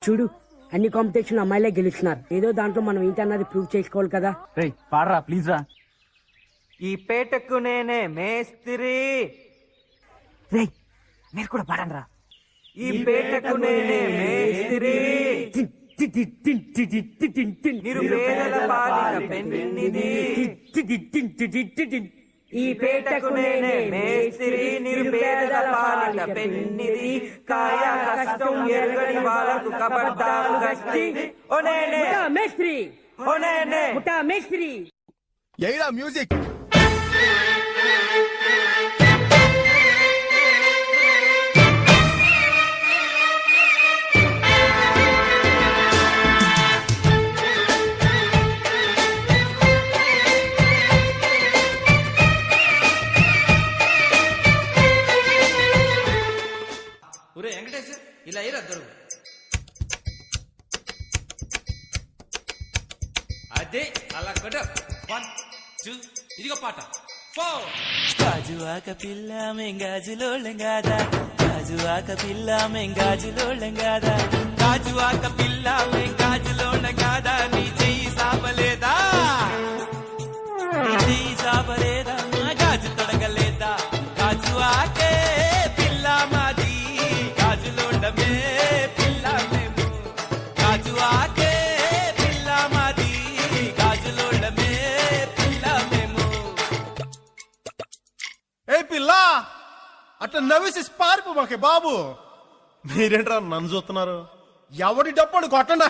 చూడు అన్ని కాంపిటీషన్ అమ్మాయిలే గెలుస్తున్నారు. ఏదో దాంట్లో మనం ఏంటన్నది ప్రూవ్ చేసుకోవాలి కదా. రే పాడరా ప్లీజ్ రా. ఈ పేటకు నేనే మేస్త్రి. రే మీరు కూడా పాడండి రా. ఈ పేటకు నేనే మేస్త్రి. నిరుపేదల పాలిట పెన్నిది. ఈ పేటకు నేనే మేస్త్రి. నిరుపేదల పాలిట పెన్నిది. కాయ కష్టం ఎరగని వాళ్ళకు కబడ్డాలు గట్టి. ఓ నేనే మేస్త్రి, ఓ నేనే మేస్త్రి. ఎయిరా మ్యూజిక్. ఒరే వెంకటేష్ ఇలా అయ్యారు అద్దరు. అదే అలా కొట్ట 1 2 ఇదిగో పాట 4. గాజువాక పిల్ల మెంగాజులోళ్ళం గాదా, గాజువాక పిల్ల మెంగాజులోళ్ళం గాదా, గాజువాక పిల్ల మెంగాజులోళ్ళం గాదా, నీ చెయ్యి సాపలేదా, నీ చెయ్యి సాపలేదా, నా గాజు తొడగలేదా, గాజువాకే పిల్ల మాది, గాజులోళ్ళమే పిల్ల మేము, గాజువాకే పిల్ల మాది, గాజులోళ్ళమే పిల్ల మేము. ఏ పిల్ల అట్లా నవ్వేసి పారిపోమాకే బాబు. మీరేంట్రా నన్ను చూస్తున్నారు? ఎవడి డప్పుడు కొట్టండా.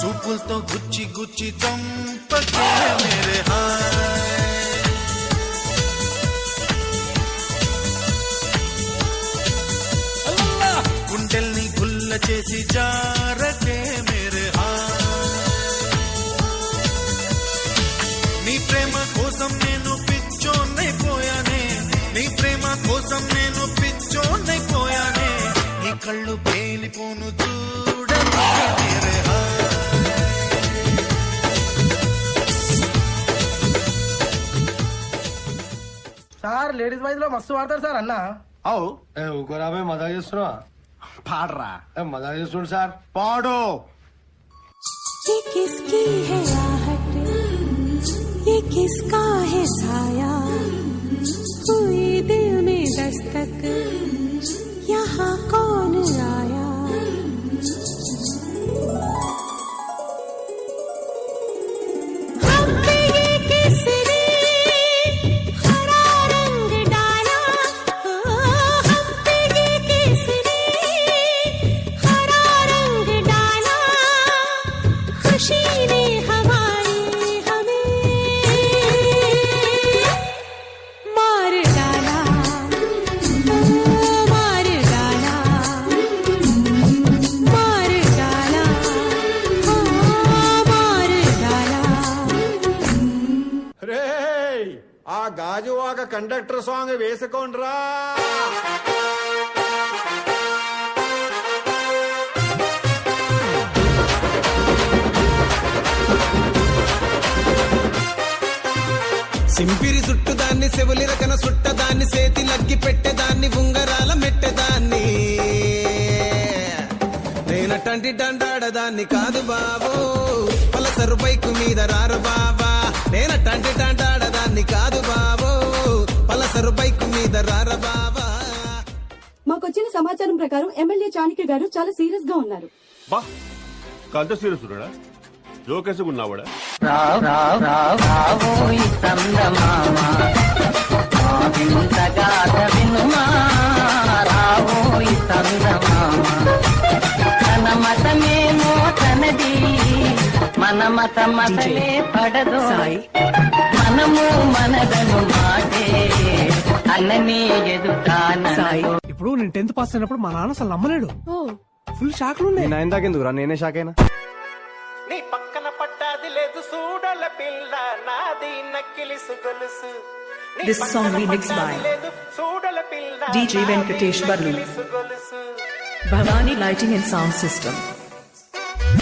చూపులతో గుచ్చి గుచ్చి చంపకే మేరే హాయ్, గుండెల్ని గుల్ల చేసి జారకే మేరే హాయ్, నీ ప్రేమ కోసం నేను పిచ్చోన్నైపోయానే, నీ ప్రేమ కోసం నేను పిచ్చోన్నైపోయానే, నీ కళ్ళు పేలిపోను చూడకే మేరే హాయ్. సార్ లేడీస్ బాయ్స్ లో మస్తు వాడతారు సార్ అన్న. అవు ఊకోరా మజా చేస్తున్నా. పాడరా. మజా చేస్తుండు సార్. పాడు. ये किसकी है आहट, ये किसका है साया, हुई दिल में दस्तक, यहाँ कौन आया. हम पे ये किसने हरा रंग डाला, हम पे ये किसने हरा रंग डाला, खुशी ने हमारी हमें मार डाला, मार डाला, मार डाला, मार डाला. రే ఆ గాజువాక కండక్టర్ సాంగ్ వేసుకోండ్రా. సింపిరి చుట్టుదాన్ని సెవులి రకన సుట్టదాన్ని సేతి లగ్గి పెట్టేదాన్ని ఉంగరాల మెట్టేదాన్ని, నేనటంటి డండాడదాన్ని కాదు బాబో, పలసరు బైకు మీద రారు బాబా, నేనటంటి డండాడదాన్ని కాదు బాబో, పలసరు బైకు మీద రార బాబా. మాకొచ్చిన సమాచారం ప్రకారం ఎమ్మెల్యే చాణక్య గారు చాలా సీరియస్ గా ఉన్నారు. బా కంత సీరియస్ ఉన్నాడా? జోకేసుకున్నావాడా? మతమేమో తనది, మన మతమతలే పడదు, మనము మనదను మాటే అన్నని ఎదుటాన. ఇప్పుడు నేను 10th పాస్ అయినప్పుడు మా నాన్న అసలు నమ్మలేడు. ఫుల్ షాక్ లో నేను ఆయన దాకెందుకురా, నేనే షాక్ అయినా. నీ పక్కన పట్టాది లేదు సూడల పిల్ల నాది నక్కిలిసు గొలుసు This song remixed by సూడల పిల్ల DJ Venkatesh Barlu. గొలుసు Bhavani Lighting and Sound System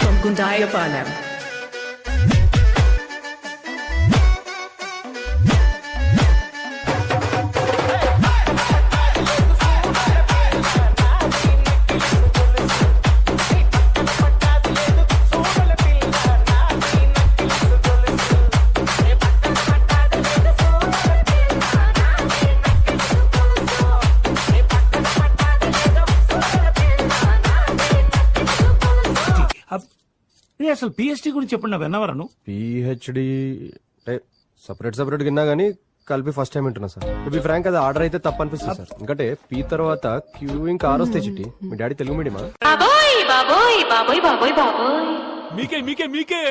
from Gundayapalam. అసలు పిహెచ్డి గురించి చెప్పండి విన్నవరను. పిహెచ్డి సపరేట్ సపరేట్ విన్నా గానీ కలిపి ఫస్ట్ టైం వింటున్నా సార్. టు బి ఫ్రాంక్ అది ఆర్డర్ అయితే తప్పు అనిపిస్తుంది సార్. ఎందుకంటే పి తర్వాత క్యూ ఇంకా ఆర్ వస్తాయి చిట్టి. మీ డాడీ తెలుగు మీడియమా? మీకే మీకే మీకే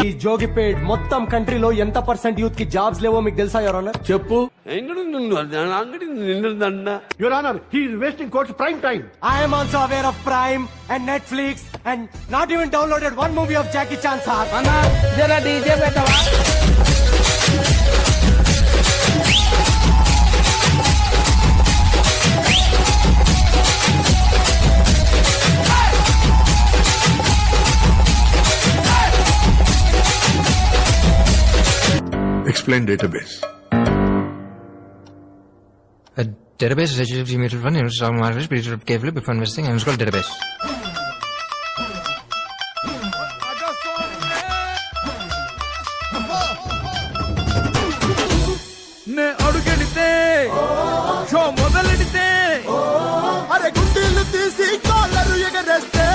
ఈ జోగిపేట్ మొత్తం కంట్రీలో ఎంత పర్సెంట్ యూత్ కి జాబ్స్ లేవో మీకు తెలుసా యువర్ ఆనర్? చెప్పు. Your honour he is wasting courts prime time. I am also aware of Prime and Netflix and not even downloaded one movie of Jackie Chan sir. జరా DJ పెట్టవా? Explain database. A database is HTTP mutual fund, stock market, be carefully before investing, and it's called database. నే అడుగెడితే show మొదలెడితే అరే గుండీలు తీసి collar ఎగరేస్తే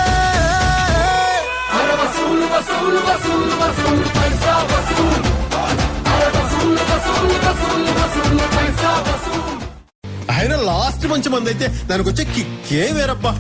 ఆయన last మంచి మంది అయితే దానికి వచ్చే కిక్కే వేరబ్బా.